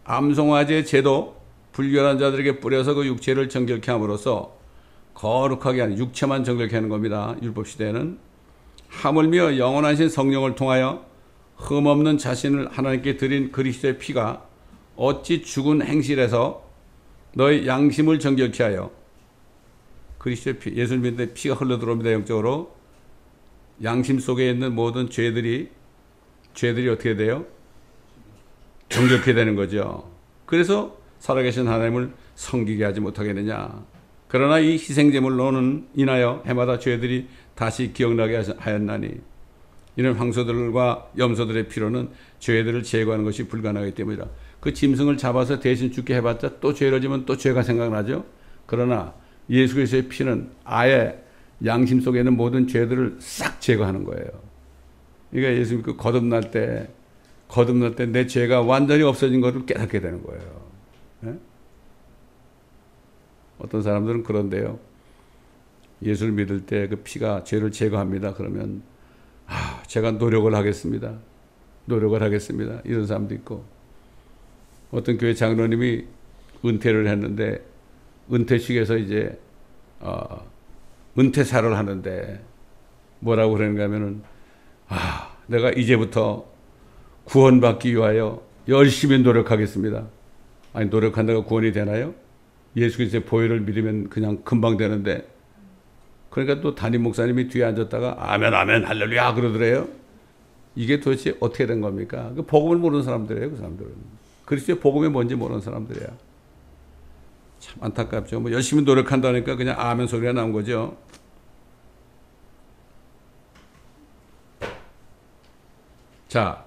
암송아지의 제도 불결한 자들에게 뿌려서 그 육체를 정결케 함으로써 거룩하게 하는, 육체만 정결케 하는 겁니다. 율법 시대에는. 하물며 영원하신 성령을 통하여 흠없는 자신을 하나님께 드린 그리스도의 피가 어찌 죽은 행실에서 너의 양심을 정결케 하여, 그리스도의 피, 예수를 믿는데 피가 흘러 들어옵니다. 영적으로. 양심 속에 있는 모든 죄들이 어떻게 돼요? 정결케 되는 거죠. 그래서 살아계신 하나님을 섬기게 하지 못하겠느냐. 그러나 이 희생제물로는 인하여 해마다 죄들이 다시 기억나게 하였나니 이는 황소들과 염소들의 피로는 죄들을 제거하는 것이 불가능하기 때문이라. 그 짐승을 잡아서 대신 죽게 해봤자 또 죄를 지면 또 죄가 생각나죠. 그러나 예수 그리스도의 피는 아예 양심 속에 있는 모든 죄들을 싹 제거하는 거예요. 그러니까 예수 믿고 거듭날 때 내 죄가 완전히 없어진 것을 깨닫게 되는 거예요. 네? 어떤 사람들은 그런데요, 예수를 믿을 때 그 피가 죄를 제거합니다. 그러면 제가 노력을 하겠습니다. 이런 사람도 있고, 어떤 교회 장로님이 은퇴를 했는데 은퇴식에서 이제 은퇴사를 하는데 뭐라고 그러는가 하면은, 내가 이제부터 구원받기 위하여 열심히 노력하겠습니다. 아니, 노력한다고 구원이 되나요? 예수 그리스도의 보혈을 믿으면 그냥 금방 되는데. 그러니까 또 담임 목사님이 뒤에 앉았다가 아멘 아멘 할렐루야 그러더래요. 이게 도대체 어떻게 된 겁니까? 그 복음을 모르는 사람들이에요. 그 사람들은 그리스도의 복음이 뭔지 모르는 사람들이야. 참 안타깝죠. 뭐 열심히 노력한다니까 그냥 아멘 소리가 나온 거죠. 자,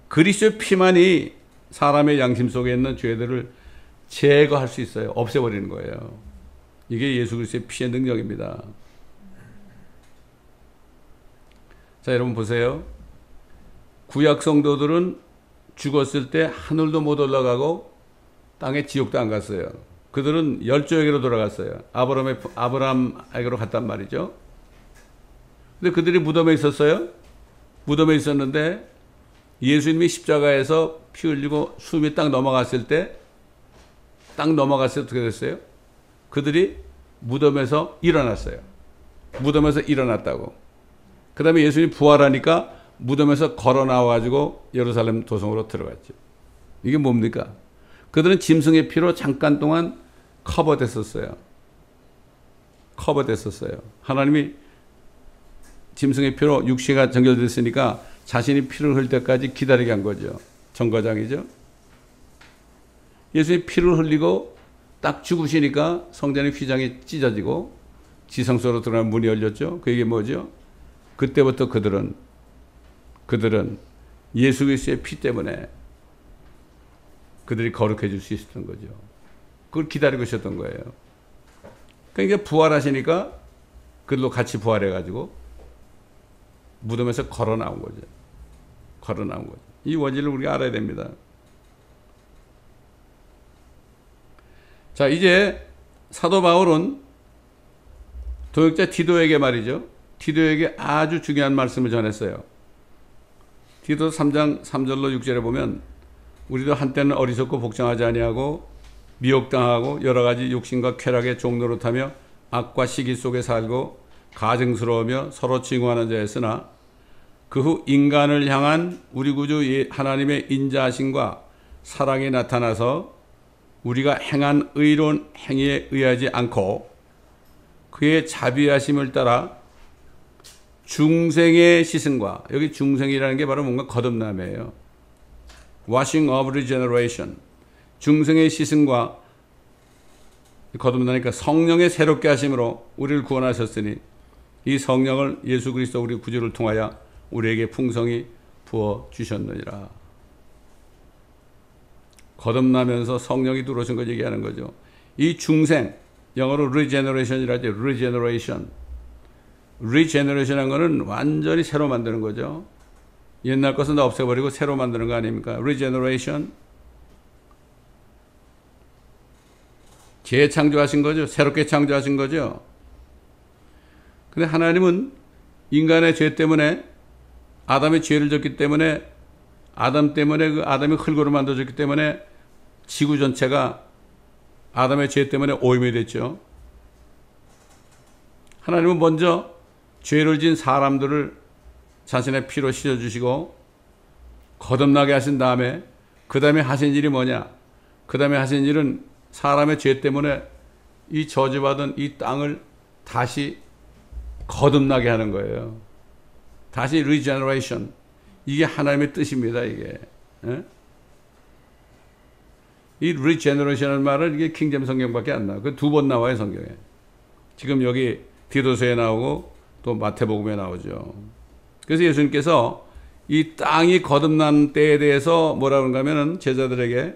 그리스도의 피만이 사람의 양심 속에 있는 죄들을 제거할 수 있어요. 없애버리는 거예요. 이게 예수 그리스도의 피의 능력입니다. 자, 여러분 보세요. 구약 성도들은 죽었을 때 하늘도 못 올라가고 땅에 지옥도 안 갔어요. 그들은 열조에게로 돌아갔어요. 아브라함에게로 갔단 말이죠. 근데 그들이 무덤에 있었어요. 무덤에 있었는데 예수님이 십자가에서 피 흘리고 숨이 딱 넘어갔을 때 어떻게 됐어요? 그들이 무덤에서 일어났어요. 무덤에서 일어났다고. 그 다음에 예수님이 부활하니까 무덤에서 걸어 나와가지고 예루살렘 도성으로 들어갔죠. 이게 뭡니까? 그들은 짐승의 피로 잠깐 동안 커버됐었어요. 하나님이 짐승의 피로 육체가 정결됐으니까 자신이 피를 흘릴 때까지 기다리게 한 거죠. 정거장이죠. 예수님이 피를 흘리고 딱 죽으시니까 성전의 휘장이 찢어지고 지성소로 들어가는 문이 열렸죠. 그게 뭐죠? 그때부터 그들은 예수 그리스도의 피 때문에 그들이 거룩해질 수 있었던 거죠. 그걸 기다리고 있었던 거예요. 그러니까 부활하시니까 그들도 같이 부활해가지고 무덤에서 걸어 나온 거죠. 이 원리를 우리가 알아야 됩니다. 자, 이제 사도 바울은 동역자 디도에게 말이죠. 디도에게 아주 중요한 말씀을 전했어요. 디도 3장 3절로 6절에 보면 우리도 한때는 어리석고 복종하지 아니하고 미혹당하고 여러 가지 욕심과 쾌락의 종노릇하며 악과 시기 속에 살고 가증스러우며 서로 증오하는 자였으나 그 후 인간을 향한 우리 구주 하나님의 인자하심과 사랑이 나타나서 우리가 행한 의로운 행위에 의하지 않고 그의 자비하심을 따라 중생의 시승과, 여기 중생이라는 게 바로 뭔가 거듭남이에요. Washing of regeneration. 중생의 시승과 거듭나니까 성령의 새롭게 하심으로 우리를 구원하셨으니 이 성령을 예수 그리스도 우리 구주를 통하여 우리에게 풍성히 부어 주셨느니라. 거듭나면서 성령이 들어오신 걸 얘기하는 거죠. 이 중생, 영어로 regeneration이라죠. regeneration한 거는 완전히 새로 만드는 거죠. 옛날 것은 다 없애버리고 새로 만드는 거 아닙니까? regeneration. 재창조하신 거죠. 새롭게 창조하신 거죠. 근데 하나님은 인간의 죄 때문에, 아담의 죄를 졌기 때문에, 아담 때문에 그 아담이 흙으로 만들어졌기 때문에 지구 전체가 아담의 죄 때문에 오염이 됐죠. 하나님은 먼저 죄를 지은 사람들을 자신의 피로 씻어주시고 거듭나게 하신 다음에 그 다음에 하신 일이 뭐냐? 그 다음에 하신 일은 사람의 죄 때문에 이 저주받은 이 땅을 다시 거듭나게 하는 거예요. 다시 regeneration. 이게 하나님의 뜻입니다. 이게. 예? 이 regeneration이라는 말은 이게 킹제임 성경밖에 안 나와요. 그 두 번 나와요, 성경에. 지금 여기 디도서에 나오고 또 마태복음에 나오죠. 그래서 예수님께서 이 땅이 거듭난 때에 대해서 뭐라 그런가 하면은 제자들에게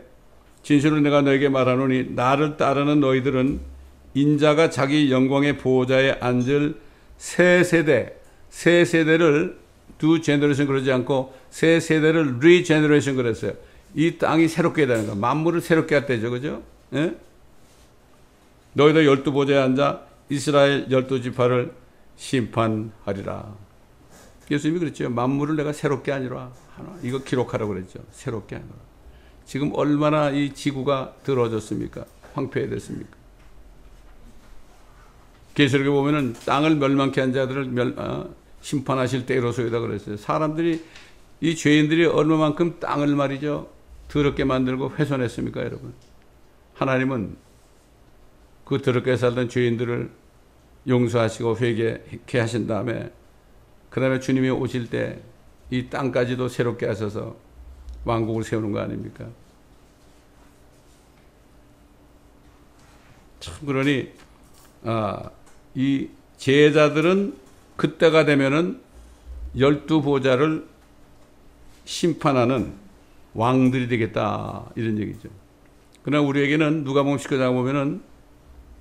진실로 내가 너에게 말하노니 나를 따르는 너희들은 인자가 자기 영광의 보호자에 앉을 새 세대를 두 제너레이션 그러지 않고 새 세대를 리제너레이션 그랬어요. 이 땅이 새롭게 되는 거, 만물을 새롭게 했대죠, 그죠? 예? 너희도 12보좌에 앉아 이스라엘 12지파를 심판하리라. 예수님이 그랬죠. 만물을 내가 새롭게 하니라. 이거 기록하라고 그랬죠. 새롭게 하니라. 지금 얼마나 이 지구가 더러워졌습니까? 황폐해졌습니까? 계시록에 보면은 땅을 멸망케 한 자들을 심판하실 때로소이다 그랬어요. 사람들이 이 죄인들이 얼마만큼 땅을 말이죠 더럽게 만들고 훼손했습니까, 여러분? 하나님은 그 더럽게 살던 죄인들을 용서하시고 회개케 하신 다음에 그 다음에 주님이 오실 때 이 땅까지도 새롭게 하셔서 왕국을 세우는 거 아닙니까? 참 그러니 이 제자들은 그때가 되면은 12보좌를 심판하는 왕들이 되겠다 이런 얘기죠. 그러나 우리에게는 누가복음 19장 보면은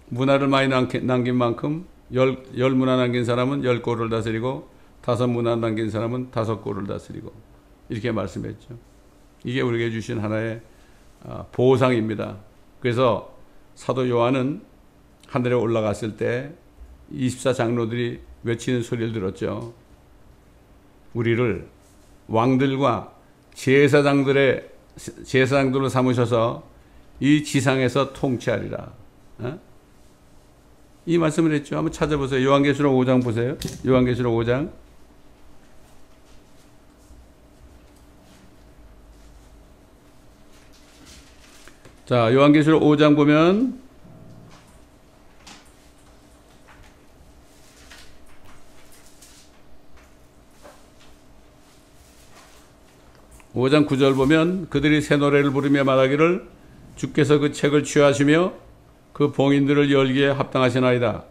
문화를 많이 남긴 만큼 10문화 남긴 사람은 10골을 다스리고 5문화 남긴 사람은 5골을 다스리고 이렇게 말씀했죠. 이게 우리에게 주신 하나의 보상입니다. 그래서 사도 요한은 하늘에 올라갔을 때 24장로들이 외치는 소리를 들었죠. 우리를 왕들과 제사장들로 삼으셔서 이 지상에서 통치하리라. 이 말씀을 했죠. 한번 찾아보세요. 요한계시록 5장 보세요. 요한계시록 5장. 자, 요한계시록 5장 보면 5장 9절 보면 그들이 새 노래를 부르며 말하기를 주께서 그 책을 취하시며 그 봉인들을 열기에 합당하시나이다.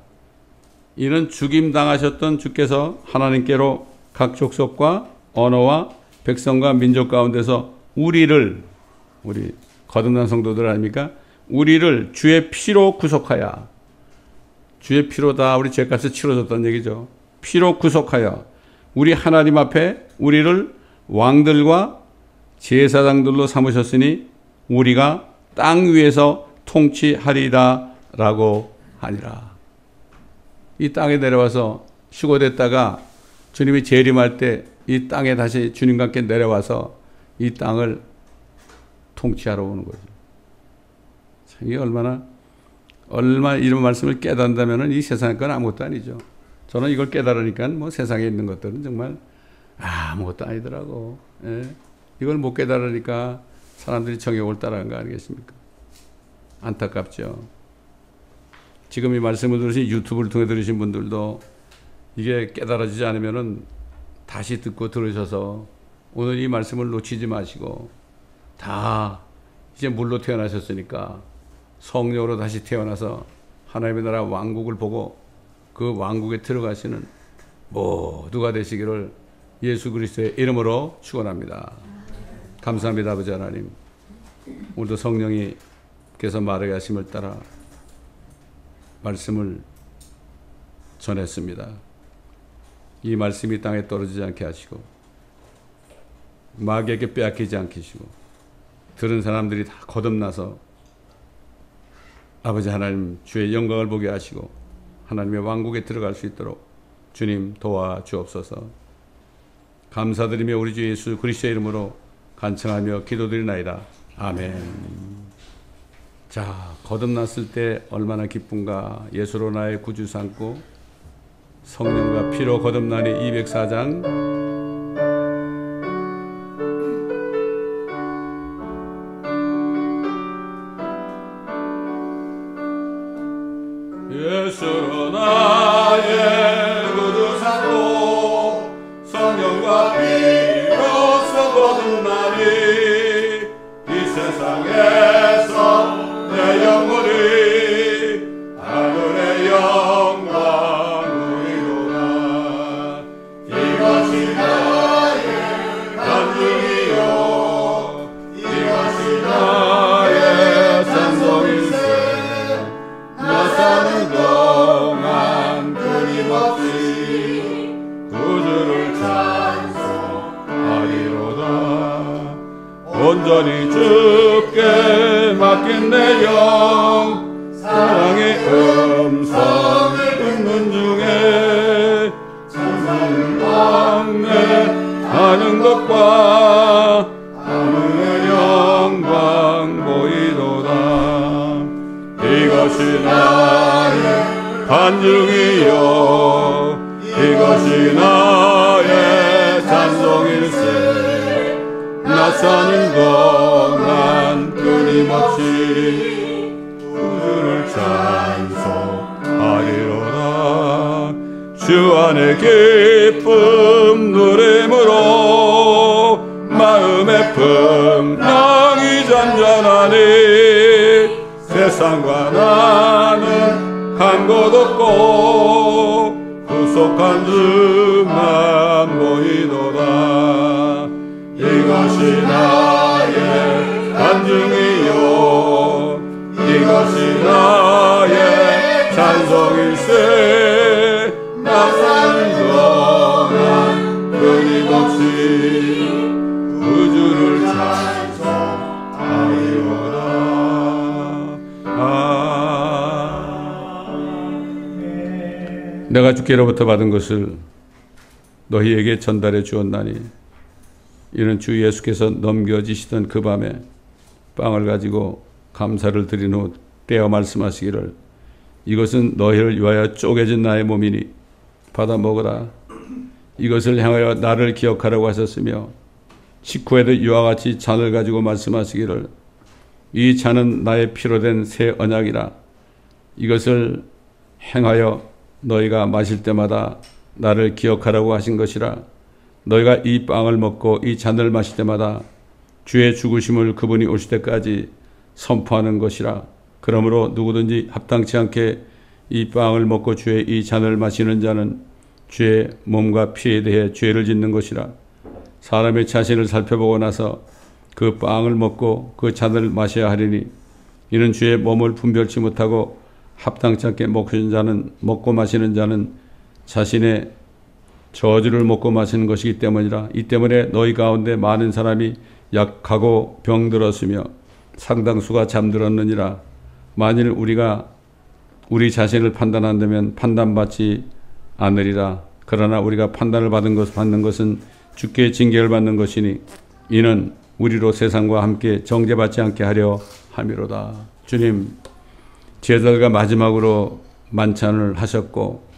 이는 죽임당하셨던 주께서 하나님께로 각 족속과 언어와 백성과 민족 가운데서 우리 거듭난 성도들 아닙니까? 우리를 주의 피로 구속하여, 주의 피로 다 우리 죄값을 치러줬다는 얘기죠. 피로 구속하여 우리 하나님 앞에 우리를 왕들과 제사장들로 삼으셨으니 우리가 땅 위에서 통치하리라 라고 하니라. 이 땅에 내려와서 휴거됐다가 주님이 재림할 때 이 땅에 다시 주님과 함께 내려와서 이 땅을 통치하러 오는 거죠. 이게 얼마나 이런 말씀을 깨닫는다면 이 세상의 건 아무것도 아니죠. 저는 이걸 깨달으니까 뭐 세상에 있는 것들은 정말 아무것도 아니더라고. 예. 이걸 못 깨달으니까 사람들이 정욕을 따라간 거 아니겠습니까? 안타깝죠. 지금 이 말씀을 들으신 유튜브를 통해 들으신 분들도 이게 깨달아지지 않으면은 다시 듣고 들으셔서 오늘 이 말씀을 놓치지 마시고 다 이제 물로 태어나셨으니까 성령으로 다시 태어나서 하나님의 나라 왕국을 보고 그 왕국에 들어가시는 모두가 되시기를 예수 그리스도의 이름으로 축원합니다. 감사합니다. 아버지 하나님, 오늘도 성령이께서 말하게 하심을 따라 말씀을 전했습니다. 이 말씀이 땅에 떨어지지 않게 하시고 마귀에게 빼앗기지 않게 하시고 들은 사람들이 다 거듭나서 아버지 하나님 주의 영광을 보게 하시고 하나님의 왕국에 들어갈 수 있도록 주님 도와주옵소서. 감사드리며 우리 주 예수 그리스도의 이름으로 간청하며 기도드리나이다. 아멘. 자, 거듭났을 때 얼마나 기쁜가. 예수로 나의 구주 삼고 성령과 피로 거듭나니 204장. 예수로 나의 구주 삼고 성령과 피로써 거듭나니 이 세상에서 내 영혼이 하늘의 영광이로다. 이것이 나의 간증이요 이것이 나의 찬송일세. 나 사는 동안 끊임없이 구주를 찬송하리로다. 온전히 주께 맡긴 내 영 사랑의 음성을 듣는 중에 찬송을 왕래하는 것과 하늘의 영광 보이도다. 이것이 나의 간증이요 이것이 나의 찬송일세. 나 사는 동안 끊임없이 우주를 찬송하리로다. 주 안에 기쁨 누림으로 마음의 풍랑이 잔잔하니 세상과 나는 간 곳 없고 구속한 주만 보이도다. 이것이 나의 간증이요 이것이 나의 찬송일세. 나 사는 동안 끊임없이 우주를 찬송하리로다. 내가 주께로부터 받은 것을 너희에게 전달해 주었나니 이는 주 예수께서 넘겨지시던 그 밤에 빵을 가지고 감사를 드린 후 떼어 말씀하시기를 이것은 너희를 위하여 쪼개진 나의 몸이니 받아 먹으라. 이것을 향하여 나를 기억하라고 하셨으며 식후에도 이와 같이 잔을 가지고 말씀하시기를 이 잔은 나의 피로 된 새 언약이라. 이것을 행하여 너희가 마실 때마다 나를 기억하라고 하신 것이라. 너희가 이 빵을 먹고 이 잔을 마실 때마다 주의 죽으심을 그분이 오실 때까지 선포하는 것이라. 그러므로 누구든지 합당치 않게 이 빵을 먹고 주의 이 잔을 마시는 자는 주의 몸과 피에 대해 죄를 짓는 것이라. 사람의 자신을 살펴보고 나서 그 빵을 먹고 그 잔을 마셔야 하리니 이는 주의 몸을 분별치 못하고 합당치 않게 먹고 마시는 자는 자신의 저주를 먹고 마시는 것이기 때문이라. 이 때문에 너희 가운데 많은 사람이 약하고 병들었으며 상당수가 잠들었느니라. 만일 우리가 우리 자신을 판단한다면 판단받지 않으리라. 그러나 우리가 판단을 받는 것은 주께 징계를 받는 것이니 이는 우리로 세상과 함께 정죄받지 않게 하려 함이로다. 주님, 제자들과 마지막으로 만찬을 하셨고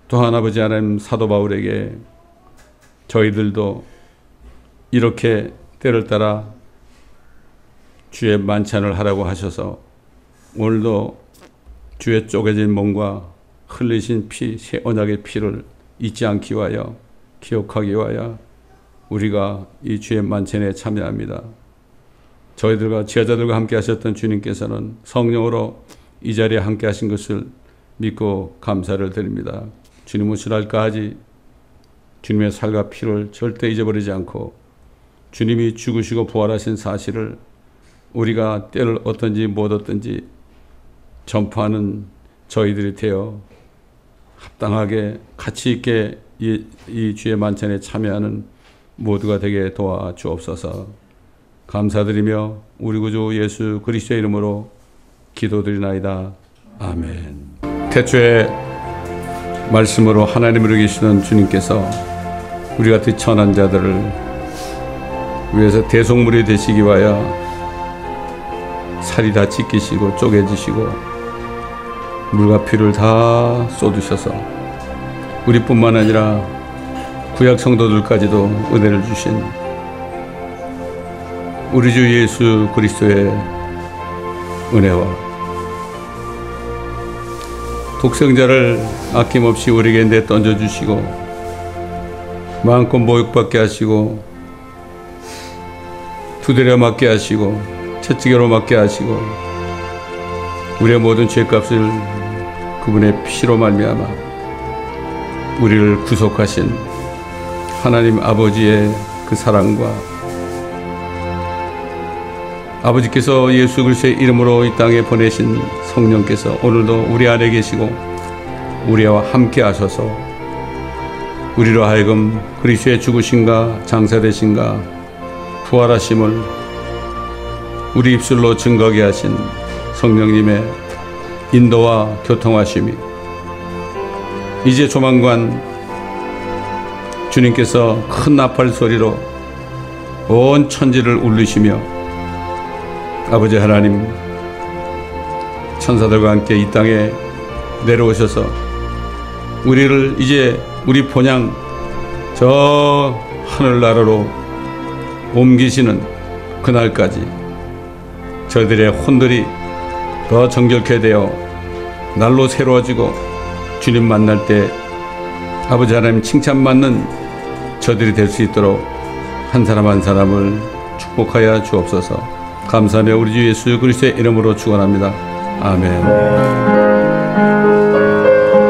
또한 아버지 하나님 사도 바울에게 저희들도 이렇게 때를 따라 주의 만찬을 하라고 하셔서 오늘도 주의 쪼개진 몸과 흘리신 피, 새 언약의 피를 잊지 않기 위하여 기억하기 위하여 우리가 이 주의 만찬에 참여합니다. 저희들과 제자들과 함께 하셨던 주님께서는 성령으로 이 자리에 함께 하신 것을 믿고 감사를 드립니다. 주님 오시날까지 주님의 살과 피를 절대 잊어버리지 않고 주님이 죽으시고 부활하신 사실을 우리가 때를 얻든지 못 얻든지 전파하는 저희들이 되어 합당하게 가치 있게 이 주의 만찬에 참여하는 모두가 되게 도와주옵소서. 감사드리며 우리 구주 예수 그리스도의 이름으로 기도드리나이다. 아멘. 태초에 말씀으로 하나님으로 계시던 주님께서 우리 같은 천한 자들을 위해서 대속물이 되시기 위하여 살이 다 찢기시고 쪼개지시고 물과 피를 다 쏟으셔서 우리뿐만 아니라 구약 성도들까지도 은혜를 주신 우리 주 예수 그리스도의 은혜와 독생자를 아낌없이 우리에게 내던져 주시고 마음껏 모욕받게 하시고 두드려 맞게 하시고 채찍으로 맞게 하시고 우리의 모든 죄값을 그분의 피로 말미암아 우리를 구속하신 하나님 아버지의 그 사랑과 아버지께서 예수 그리스도의 이름으로 이 땅에 보내신 성령께서 오늘도 우리 안에 계시고 우리와 함께 하셔서 우리로 하여금 그리스도의 죽으심과 장사되심과 부활하심을 우리 입술로 증거하게 하신 성령님의 인도와 교통하심이 이제 조만간 주님께서 큰 나팔 소리로 온 천지를 울리시며 아버지 하나님 천사들과 함께 이 땅에 내려오셔서 우리를 이제 우리 본향 저 하늘나라로 옮기시는 그날까지 저들의 혼들이 더 정결케 되어 날로 새로워지고 주님 만날 때 아버지 하나님 칭찬받는 저들이 될 수 있도록 한 사람 한 사람을 축복하여 주옵소서. 감사하며 우리 주 예수 그리스도의 이름으로 축원합니다. 아멘.